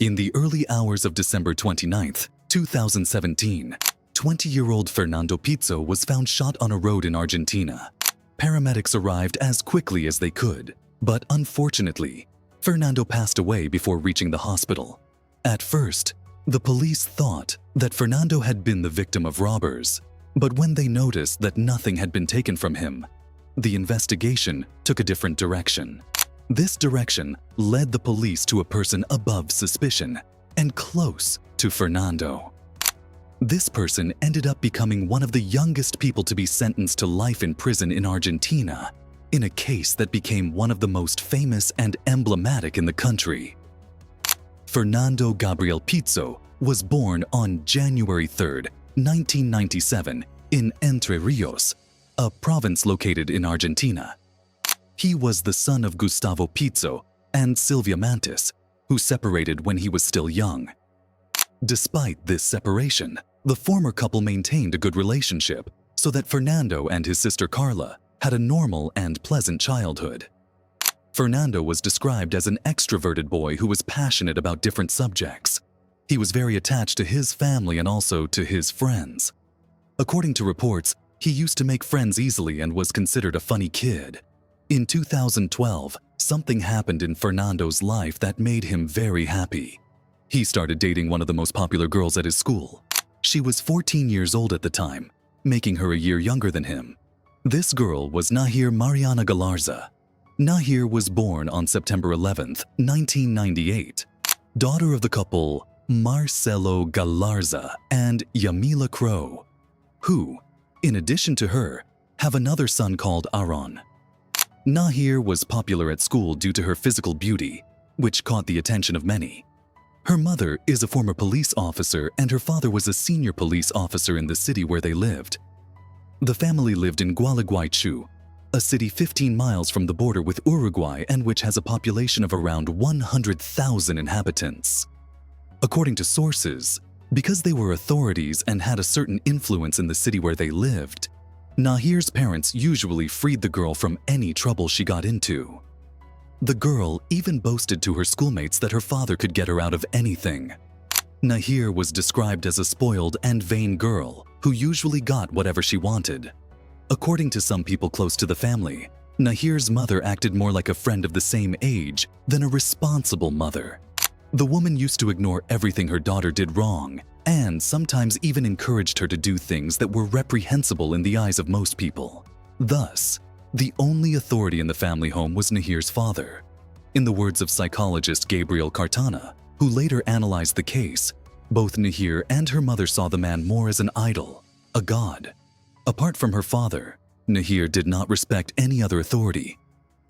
In the early hours of December 29th, 2017, 20-year-old Fernando Pizzo was found shot on a road in Argentina. Paramedics arrived as quickly as they could, but unfortunately, Fernando passed away before reaching the hospital. At first, the police thought that Fernando had been the victim of robbers, but when they noticed that nothing had been taken from him, the investigation took a different direction. This direction led the police to a person above suspicion and close to Fernando. This person ended up becoming one of the youngest people to be sentenced to life in prison in Argentina, in a case that became one of the most famous and emblematic in the country. Fernando Gabriel Pizzo was born on January 3, 1997, in Entre Rios, a province located in Argentina. He was the son of Gustavo Pizzo and Silvia Mantis, who separated when he was still young. Despite this separation, the former couple maintained a good relationship so that Fernando and his sister Carla had a normal and pleasant childhood. Fernando was described as an extroverted boy who was passionate about different subjects. He was very attached to his family and also to his friends. According to reports, he used to make friends easily and was considered a funny kid. In 2012, something happened in Fernando's life that made him very happy. He started dating one of the most popular girls at his school. She was 14 years old at the time, making her a year younger than him. This girl was Nahir Mariana Galarza. Nahir was born on September 11, 1998, daughter of the couple Marcelo Galarza and Yamila Crow, who, in addition to her, have another son called Aaron. Nahir was popular at school due to her physical beauty, which caught the attention of many. Her mother is a former police officer and her father was a senior police officer in the city where they lived. The family lived in Gualeguaychú, a city 15 miles from the border with Uruguay and which has a population of around 100,000 inhabitants. According to sources, because they were authorities and had a certain influence in the city where they lived, Nahir's parents usually freed the girl from any trouble she got into. The girl even boasted to her schoolmates that her father could get her out of anything. Nahir was described as a spoiled and vain girl who usually got whatever she wanted. According to some people close to the family, Nahir's mother acted more like a friend of the same age than a responsible mother. The woman used to ignore everything her daughter did wrong and sometimes even encouraged her to do things that were reprehensible in the eyes of most people. Thus, the only authority in the family home was Nahir's father. In the words of psychologist Gabriel Cartana, who later analyzed the case, both Nahir and her mother saw the man more as an idol, a god. Apart from her father, Nahir did not respect any other authority.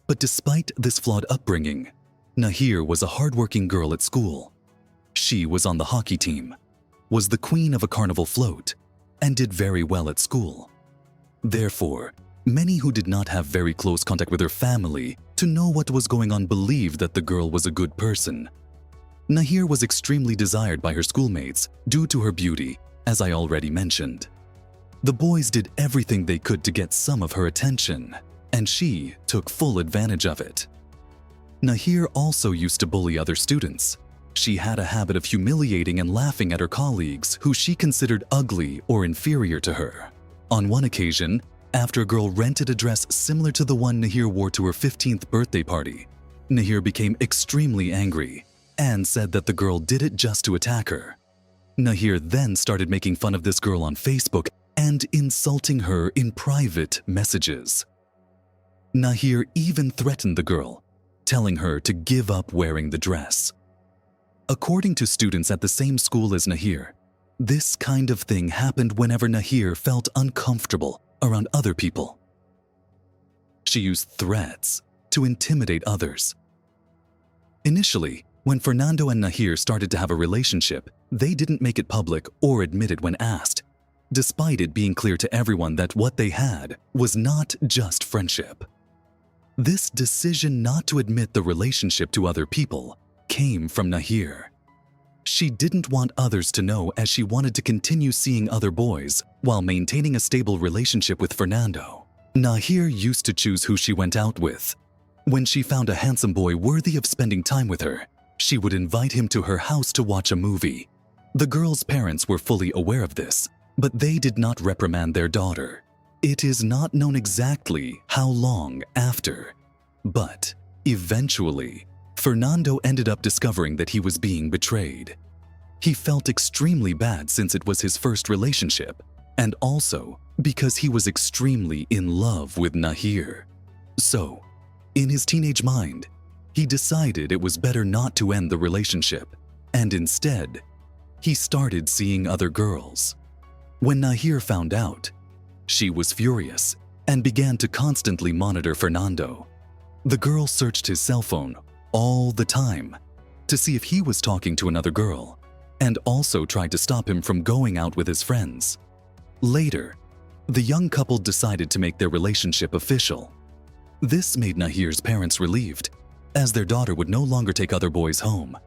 But despite this flawed upbringing, Nahir was a hardworking girl at school. She was on the hockey team, was the queen of a carnival float, and did very well at school. Therefore, many who did not have very close contact with her family to know what was going on believed that the girl was a good person. Nahir was extremely desired by her schoolmates due to her beauty, as I already mentioned. The boys did everything they could to get some of her attention, and she took full advantage of it. Nahir also used to bully other students. She had a habit of humiliating and laughing at her colleagues who she considered ugly or inferior to her. On one occasion, after a girl rented a dress similar to the one Nahir wore to her 15th birthday party, Nahir became extremely angry and said that the girl did it just to attack her. Nahir then started making fun of this girl on Facebook and insulting her in private messages. Nahir even threatened the girl, telling her to give up wearing the dress. According to students at the same school as Nahir, this kind of thing happened whenever Nahir felt uncomfortable around other people. She used threats to intimidate others. Initially, when Fernando and Nahir started to have a relationship, they didn't make it public or admit it when asked, despite it being clear to everyone that what they had was not just friendship. This decision not to admit the relationship to other people came from Nahir. She didn't want others to know as she wanted to continue seeing other boys while maintaining a stable relationship with Fernando. Nahir used to choose who she went out with. When she found a handsome boy worthy of spending time with her, She would invite him to her house to watch a movie. The girl's parents were fully aware of this, but they did not reprimand their daughter. It is not known exactly how long after, but eventually, Fernando ended up discovering that he was being betrayed. He felt extremely bad since it was his first relationship, and also because he was extremely in love with Nahir. So, in his teenage mind, he decided it was better not to end the relationship, and instead, he started seeing other girls. When Nahir found out, she was furious and began to constantly monitor Fernando. The girl searched his cell phone all the time to see if he was talking to another girl, and also tried to stop him from going out with his friends. Later, the young couple decided to make their relationship official. This made Nahir's parents relieved, as their daughter would no longer take other boys home.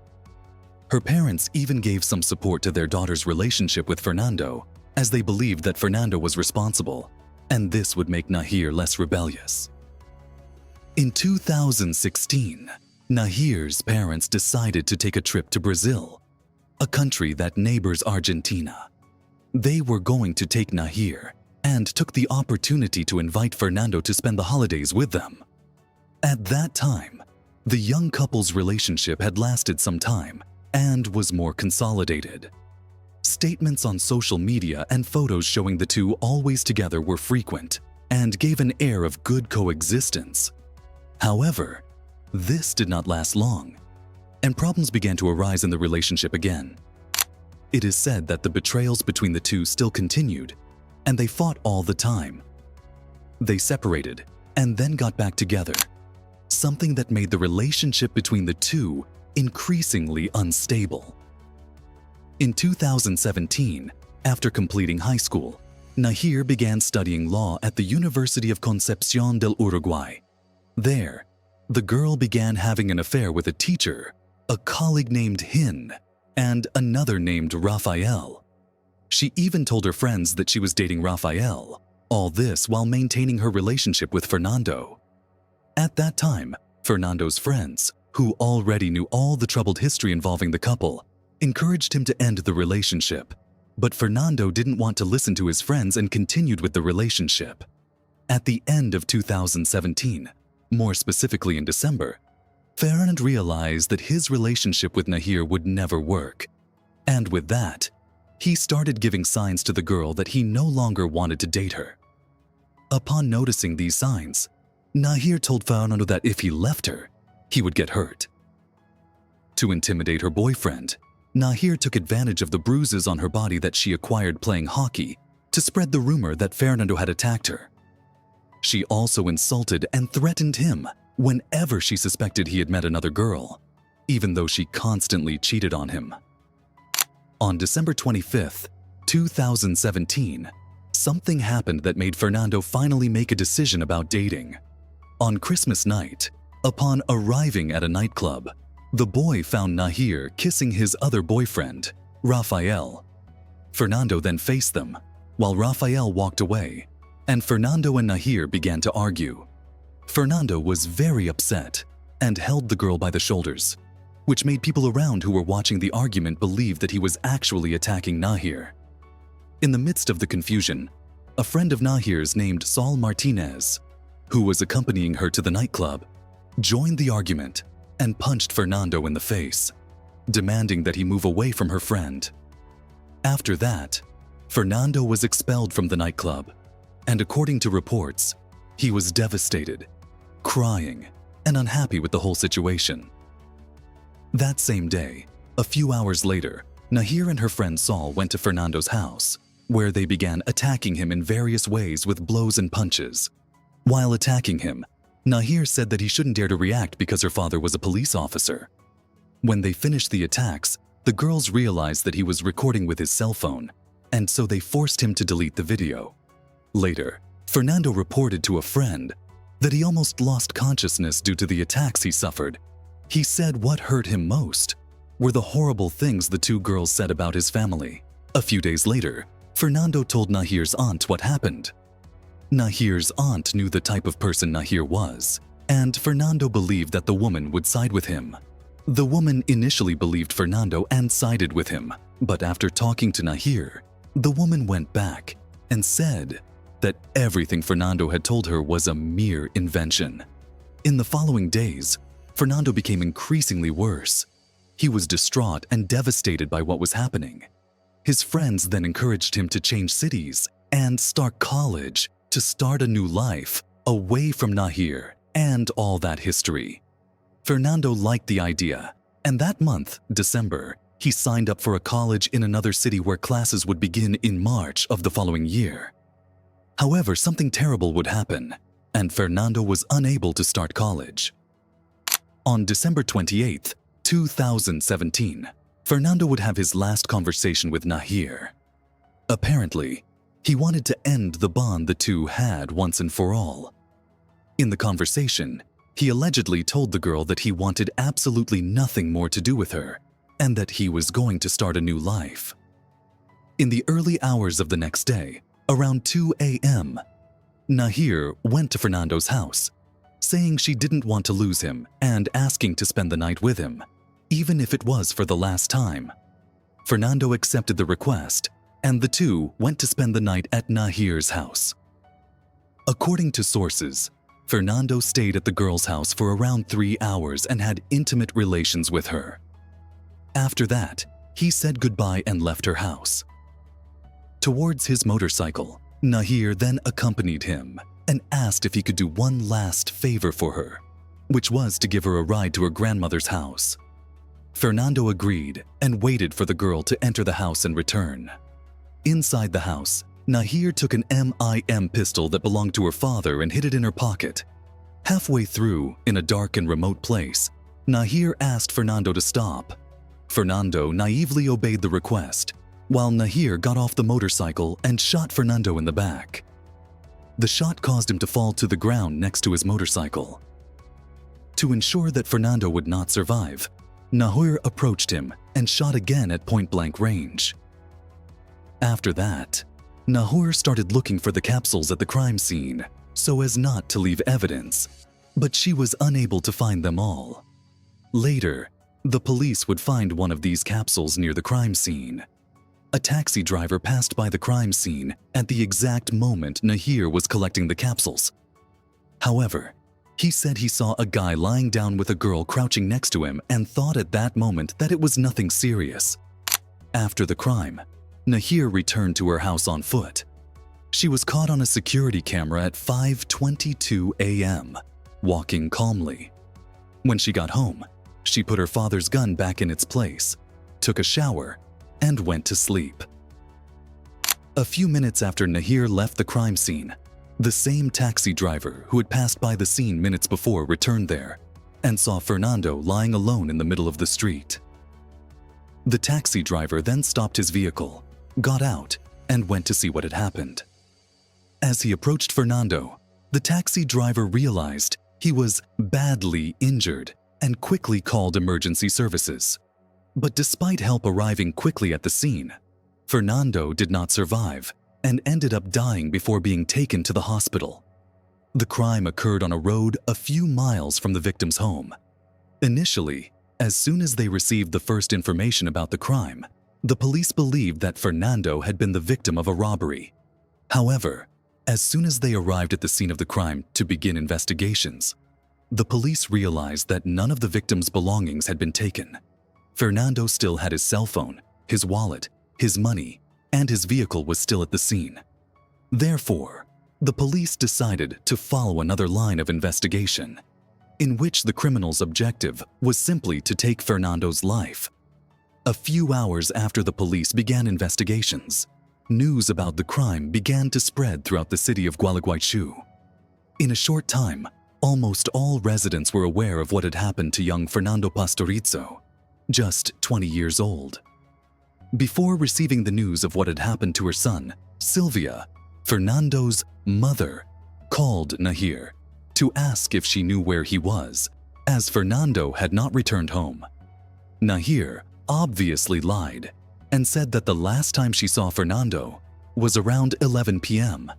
Her parents even gave some support to their daughter's relationship with Fernando, as they believed that Fernando was responsible, and this would make Nahir less rebellious. In 2016, Nahir's parents decided to take a trip to Brazil, a country that neighbors Argentina. They were going to take Nahir and took the opportunity to invite Fernando to spend the holidays with them. At that time, the young couple's relationship had lasted some time and was more consolidated. Statements on social media and photos showing the two always together were frequent and gave an air of good coexistence. However, this did not last long, and problems began to arise in the relationship again. It is said that the betrayals between the two still continued, and they fought all the time. They separated and then got back together, something that made the relationship between the two increasingly unstable. In 2017, after completing high school, Nahir began studying law at the University of Concepción del Uruguay. There, the girl began having an affair with a teacher, a colleague named Hin, and another named Rafael. She even told her friends that she was dating Rafael, all this while maintaining her relationship with Fernando. At that time, Fernando's friends, who already knew all the troubled history involving the couple, encouraged him to end the relationship, but Fernando didn't want to listen to his friends and continued with the relationship. At the end of 2017, more specifically in December, Fernando realized that his relationship with Nahir would never work, and with that, he started giving signs to the girl that he no longer wanted to date her. Upon noticing these signs, Nahir told Fernando that if he left her, he would get hurt. To intimidate her boyfriend, Nahir took advantage of the bruises on her body that she acquired playing hockey to spread the rumor that Fernando had attacked her. She also insulted and threatened him whenever she suspected he had met another girl, even though she constantly cheated on him. On December 25th, 2017, something happened that made Fernando finally make a decision about dating. On Christmas night, upon arriving at a nightclub, the boy found Nahir kissing his other boyfriend, Rafael. Fernando then faced them, while Rafael walked away, and Fernando and Nahir began to argue. Fernando was very upset and held the girl by the shoulders, which made people around who were watching the argument believe that he was actually attacking Nahir. In the midst of the confusion, a friend of Nahir's named Saul Martinez, who was accompanying her to the nightclub, joined the argument and punched Fernando in the face, demanding that he move away from her friend. After that, Fernando was expelled from the nightclub, and according to reports, he was devastated, crying, and unhappy with the whole situation. That same day, a few hours later, Nahir and her friend Saul went to Fernando's house, where they began attacking him in various ways with blows and punches. While attacking him, Nahir said that he shouldn't dare to react because her father was a police officer. When they finished the attacks, the girls realized that he was recording with his cell phone, and so they forced him to delete the video. Later, Fernando reported to a friend that he almost lost consciousness due to the attacks he suffered. He said what hurt him most were the horrible things the two girls said about his family. A few days later, Fernando told Nahir's aunt what happened. Nahir's aunt knew the type of person Nahir was, and Fernando believed that the woman would side with him. The woman initially believed Fernando and sided with him, but after talking to Nahir, the woman went back and said that everything Fernando had told her was a mere invention. In the following days, Fernando became increasingly worse. He was distraught and devastated by what was happening. His friends then encouraged him to change cities and start college, to start a new life away from Nahir and all that history. Fernando liked the idea, and that month, December, he signed up for a college in another city where classes would begin in March of the following year. However, something terrible would happen, and Fernando was unable to start college. On December 28, 2017, Fernando would have his last conversation with Nahir. Apparently, he wanted to end the bond the two had once and for all. In the conversation, he allegedly told the girl that he wanted absolutely nothing more to do with her and that he was going to start a new life. In the early hours of the next day, around 2 a.m., Nahir went to Fernando's house, saying she didn't want to lose him and asking to spend the night with him, even if it was for the last time. Fernando accepted the request, and the two went to spend the night at Nahir's house. According to sources, Fernando stayed at the girl's house for around 3 hours and had intimate relations with her. After that, he said goodbye and left her house. Towards his motorcycle, Nahir then accompanied him and asked if he could do one last favor for her, which was to give her a ride to her grandmother's house. Fernando agreed and waited for the girl to enter the house and return. Inside the house, Nahir took an M.I.M. pistol that belonged to her father and hid it in her pocket. Halfway through, in a dark and remote place, Nahir asked Fernando to stop. Fernando naively obeyed the request, while Nahir got off the motorcycle and shot Fernando in the back. The shot caused him to fall to the ground next to his motorcycle. To ensure that Fernando would not survive, Nahir approached him and shot again at point-blank range. After that, Nahir started looking for the capsules at the crime scene so as not to leave evidence, but she was unable to find them all. Later, the police would find one of these capsules near the crime scene. A taxi driver passed by the crime scene at the exact moment Nahir was collecting the capsules. However, he said he saw a guy lying down with a girl crouching next to him and thought at that moment that it was nothing serious. After the crime, Nahir returned to her house on foot. She was caught on a security camera at 5:22 a.m., walking calmly. When she got home, she put her father's gun back in its place, took a shower, and went to sleep. A few minutes after Nahir left the crime scene, the same taxi driver who had passed by the scene minutes before returned there and saw Fernando lying alone in the middle of the street. The taxi driver then stopped his vehicle, got out, and went to see what had happened. As he approached Fernando, the taxi driver realized he was badly injured and quickly called emergency services. But despite help arriving quickly at the scene, Fernando did not survive and ended up dying before being taken to the hospital. The crime occurred on a road a few miles from the victim's home. Initially, as soon as they received the first information about the crime, the police believed that Fernando had been the victim of a robbery. However, as soon as they arrived at the scene of the crime to begin investigations, the police realized that none of the victim's belongings had been taken. Fernando still had his cell phone, his wallet, his money, and his vehicle was still at the scene. Therefore, the police decided to follow another line of investigation, in which the criminal's objective was simply to take Fernando's life. A few hours after the police began investigations, news about the crime began to spread throughout the city of Gualeguaychú. In a short time, almost all residents were aware of what had happened to young Fernando Pastorizo, just 20 years old. Before receiving the news of what had happened to her son, Sylvia, Fernando's mother, called Nahir to ask if she knew where he was, as Fernando had not returned home. Nahir obviously lied and said that the last time she saw Fernando was around 11 p.m.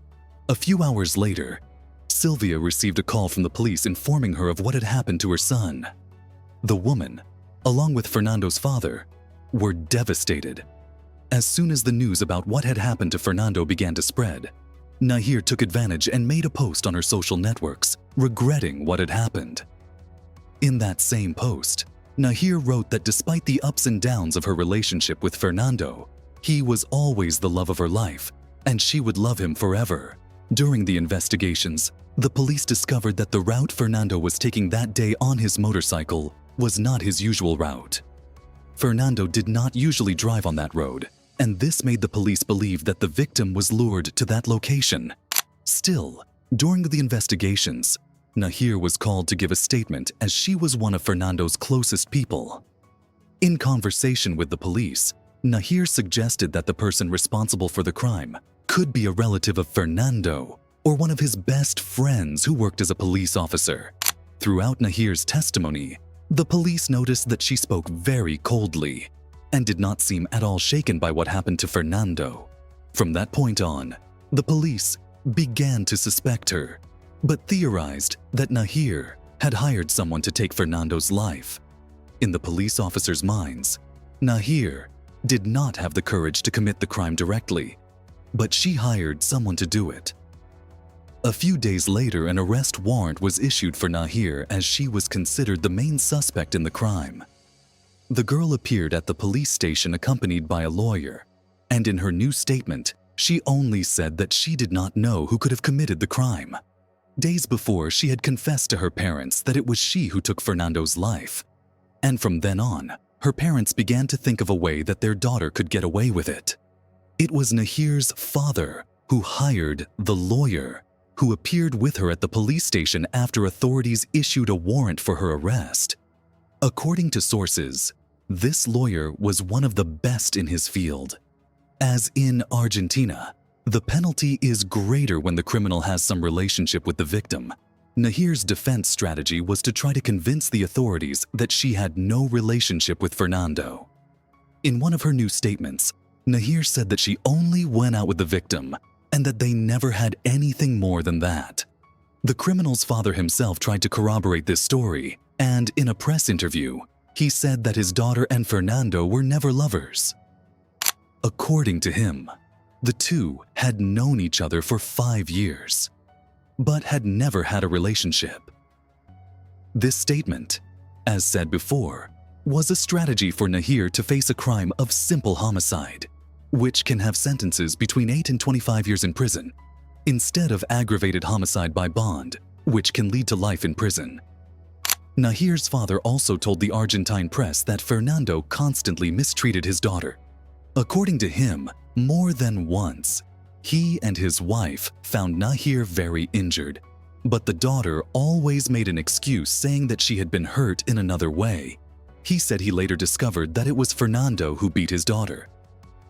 A few hours later, Sylvia received a call from the police informing her of what had happened to her son. The woman, along with Fernando's father, were devastated. As soon as the news about what had happened to Fernando began to spread, Nahir took advantage and made a post on her social networks, regretting what had happened. In that same post, Nahir wrote that despite the ups and downs of her relationship with Fernando, he was always the love of her life, and she would love him forever. During the investigations, the police discovered that the route Fernando was taking that day on his motorcycle was not his usual route. Fernando did not usually drive on that road, and this made the police believe that the victim was lured to that location. Still, during the investigations, Nahir was called to give a statement as she was one of Fernando's closest people. In conversation with the police, Nahir suggested that the person responsible for the crime could be a relative of Fernando or one of his best friends who worked as a police officer. Throughout Nahir's testimony, the police noticed that she spoke very coldly and did not seem at all shaken by what happened to Fernando. From that point on, the police began to suspect her, but theorized that Nahir had hired someone to take Fernando's life. In the police officers' minds, Nahir did not have the courage to commit the crime directly, but she hired someone to do it. A few days later, an arrest warrant was issued for Nahir as she was considered the main suspect in the crime. The girl appeared at the police station accompanied by a lawyer, and in her new statement, she only said that she did not know who could have committed the crime. Days before, she had confessed to her parents that it was she who took Fernando's life, and from then on, her parents began to think of a way that their daughter could get away with it. It was Nahir's father who hired the lawyer who appeared with her at the police station after authorities issued a warrant for her arrest. According to sources, this lawyer was one of the best in his field. As in Argentina, the penalty is greater when the criminal has some relationship with the victim. Nahir's defense strategy was to try to convince the authorities that she had no relationship with Fernando. In one of her new statements, Nahir said that she only went out with the victim and that they never had anything more than that. The criminal's father himself tried to corroborate this story, and in a press interview, he said that his daughter and Fernando were never lovers. According to him, the two had known each other for 5 years, but had never had a relationship. This statement, as said before, was a strategy for Nahir to face a crime of simple homicide, which can have sentences between 8 and 25 years in prison, instead of aggravated homicide by bond, which can lead to life in prison. Nahir's father also told the Argentine press that Fernando constantly mistreated his daughter. According to him, more than once, he and his wife found Nahir very injured, but the daughter always made an excuse saying that she had been hurt in another way. He said he later discovered that it was Fernando who beat his daughter.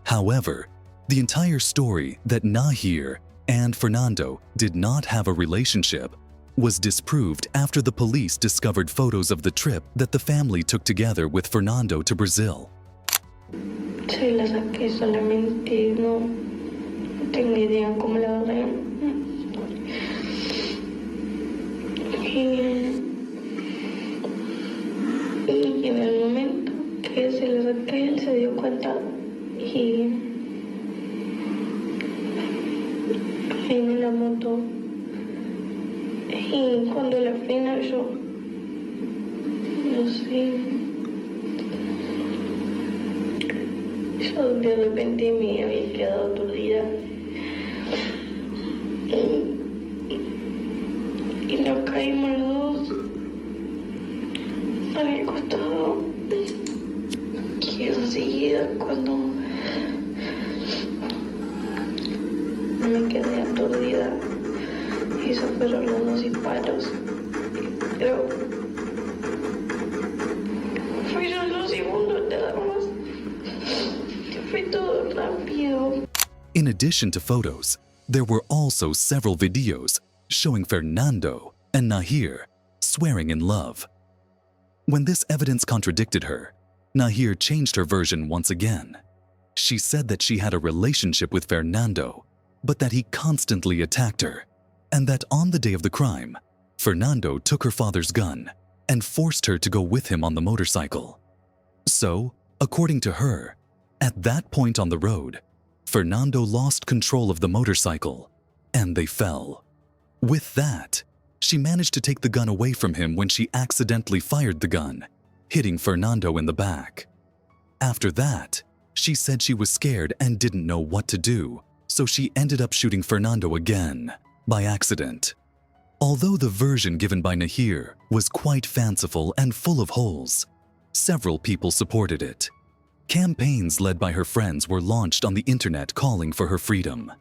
However, the entire story that Nahir and Fernando did not have a relationship was disproved after the police discovered photos of the trip that the family took together with Fernando to Brazil. Sí, la saqué solamente, no tengo idea cómo la agarré. Y en el momento que se la saqué, él se dio cuenta y en la moto. Y cuando la frena yo no sé, yo de repente me había quedado aturdida y nos caímos los dos al costado y enseguida cuando me quedé aturdida y esos fueron los dos disparos, pero fueron los segundos nada más. Fue todo rápido. In addition to photos, there were also several videos showing Fernando and Nahir swearing in love. When this evidence contradicted her, Nahir changed her version once again. She said that she had a relationship with Fernando, but that he constantly attacked her, and that on the day of the crime, Fernando took her father's gun and forced her to go with him on the motorcycle. So, according to her, at that point on the road, Fernando lost control of the motorcycle, and they fell. With that, she managed to take the gun away from him when she accidentally fired the gun, hitting Fernando in the back. After that, she said she was scared and didn't know what to do, so she ended up shooting Fernando again, by accident. Although the version given by Nahir was quite fanciful and full of holes, several people supported it. Campaigns led by her friends were launched on the internet calling for her freedom.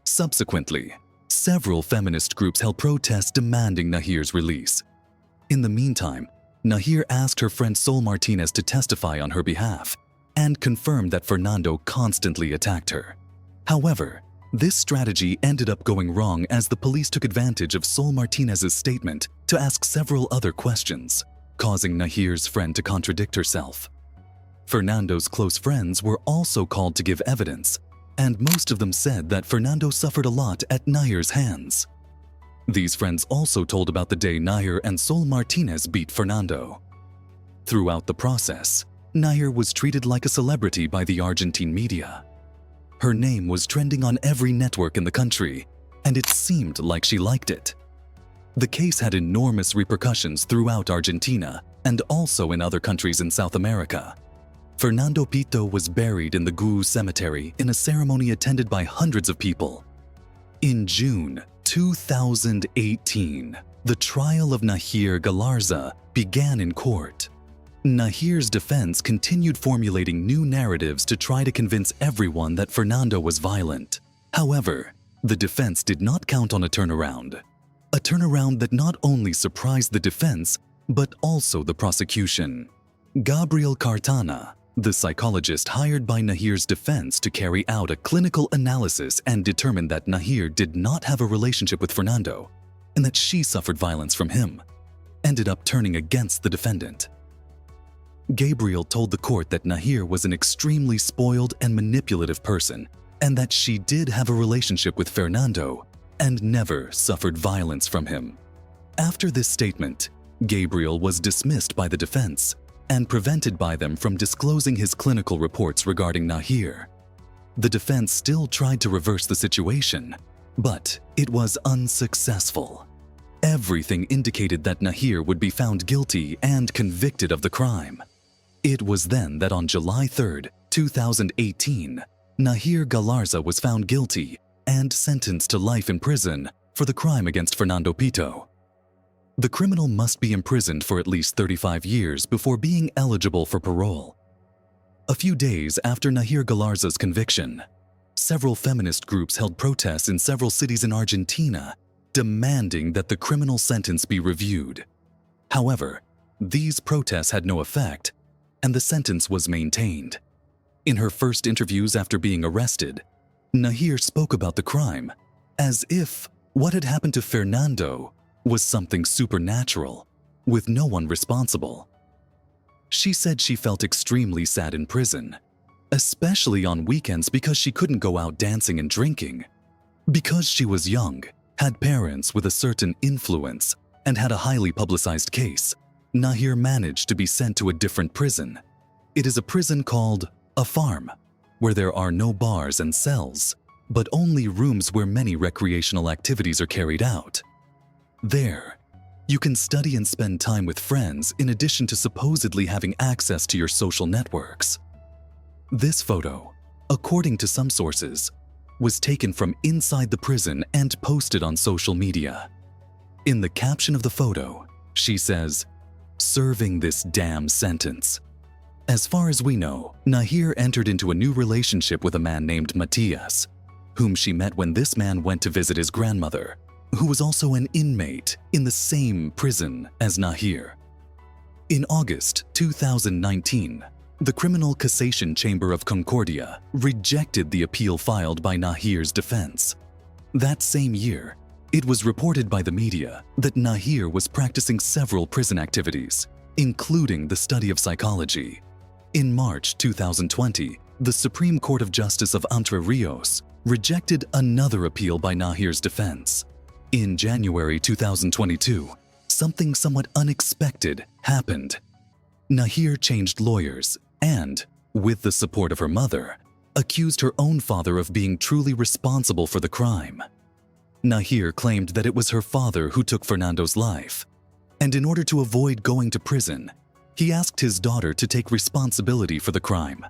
Subsequently, several feminist groups held protests demanding Nahir's release. In the meantime, Nahir asked her friend Sol Martinez to testify on her behalf and confirmed that Fernando constantly attacked her. However, this strategy ended up going wrong as the police took advantage of Sol Martinez's statement to ask several other questions, causing Nahir's friend to contradict herself. Fernando's close friends were also called to give evidence, and most of them said that Fernando suffered a lot at Nahir's hands. These friends also told about the day Nahir and Sol Martinez beat Fernando. Throughout the process, Nahir was treated like a celebrity by the Argentine media. Her name was trending on every network in the country, and it seemed like she liked it. The case had enormous repercussions throughout Argentina and also in other countries in South America. Fernando Pito was buried in the Guu cemetery in a ceremony attended by hundreds of people. In June 2018, the trial of Nahir Galarza began in court. Nahir's defense continued formulating new narratives to try to convince everyone that Fernando was violent. However, the defense did not count on a turnaround that not only surprised the defense, but also the prosecution. Gabriel Cartana, the psychologist hired by Nahir's defense to carry out a clinical analysis and determine that Nahir did not have a relationship with Fernando and that she suffered violence from him, ended up turning against the defendant. Gabriel told the court that Nahir was an extremely spoiled and manipulative person and that she did have a relationship with Fernando and never suffered violence from him. After this statement, Gabriel was dismissed by the defense and prevented by them from disclosing his clinical reports regarding Nahir. The defense still tried to reverse the situation, but it was unsuccessful. Everything indicated that Nahir would be found guilty and convicted of the crime. It was then that on July 3, 2018, Nahir Galarza was found guilty and sentenced to life in prison for the crime against Fernando Pito. The criminal must be imprisoned for at least 35 years before being eligible for parole. A few days after Nahir Galarza's conviction, several feminist groups held protests in several cities in Argentina, demanding that the criminal sentence be reviewed. However, these protests had no effect, and the sentence was maintained. In her first interviews after being arrested, Nahir spoke about the crime as if what had happened to Fernando was something supernatural, with no one responsible. She said she felt extremely sad in prison, especially on weekends because she couldn't go out dancing and drinking. Because she was young, had parents with a certain influence, and had a highly publicized case, Nahir managed to be sent to a different prison. It is a prison called a farm, where there are no bars and cells, but only rooms where many recreational activities are carried out. There, you can study and spend time with friends in addition to supposedly having access to your social networks. This photo, according to some sources, was taken from inside the prison and posted on social media. In the caption of the photo, she says, "Serving this damn sentence." As far as we know, Nahir entered into a new relationship with a man named Matias, whom she met when this man went to visit his grandmother, who was also an inmate in the same prison as Nahir. In August 2019, the Criminal Cassation Chamber of Concordia rejected the appeal filed by Nahir's defense. That same year, it was reported by the media that Nahir was practicing several prison activities, including the study of psychology. In March 2020, the Supreme Court of Justice of Entre Rios rejected another appeal by Nahir's defense. In January 2022, something somewhat unexpected happened. Nahir changed lawyers and, with the support of her mother, accused her own father of being truly responsible for the crime. Nahir claimed that it was her father who took Fernando's life, and in order to avoid going to prison, he asked his daughter to take responsibility for the crime,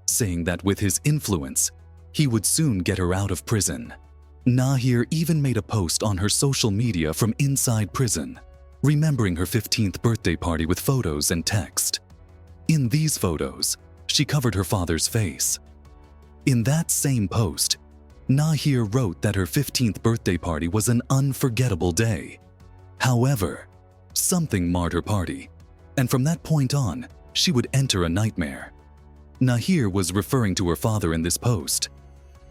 saying that with his influence, he would soon get her out of prison. Nahir even made a post on her social media from inside prison, remembering her 15th birthday party with photos and text. In these photos, she covered her father's face. In that same post, Nahir wrote that her 15th birthday party was an unforgettable day. However, something marred her party, and from that point on, she would enter a nightmare. Nahir was referring to her father in this post.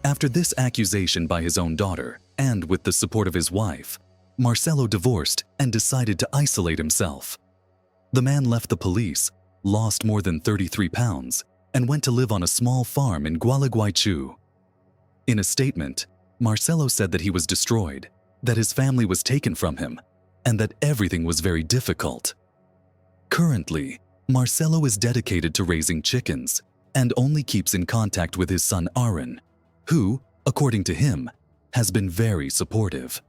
After this accusation by his own daughter, and with the support of his wife, Marcelo divorced and decided to isolate himself. The man left the police, lost more than 33 pounds, and went to live on a small farm in Gualeguaychú. In a statement, Marcelo said that he was destroyed, that his family was taken from him, and that everything was very difficult. Currently, Marcelo is dedicated to raising chickens and only keeps in contact with his son Aaron, who, according to him, has been very supportive.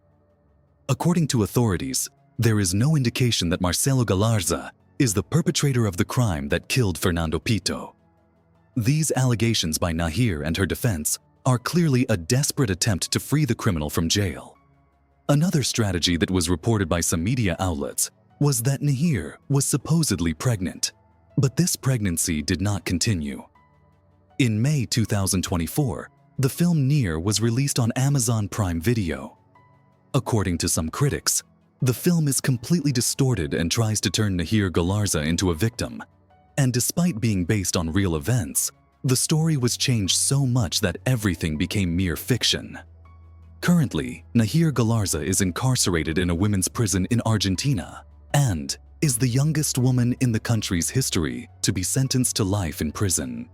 According to authorities, there is no indication that Marcelo Galarza is the perpetrator of the crime that killed Fernando Pito. These allegations by Nahir and her defense are clearly a desperate attempt to free the criminal from jail. Another strategy that was reported by some media outlets was that Nahir was supposedly pregnant, but this pregnancy did not continue. In May 2024, the film Nahir was released on Amazon Prime Video. According to some critics, the film is completely distorted and tries to turn Nahir Galarza into a victim. And despite being based on real events, the story was changed so much that everything became mere fiction. Currently, Nahir Galarza is incarcerated in a women's prison in Argentina and is the youngest woman in the country's history to be sentenced to life in prison.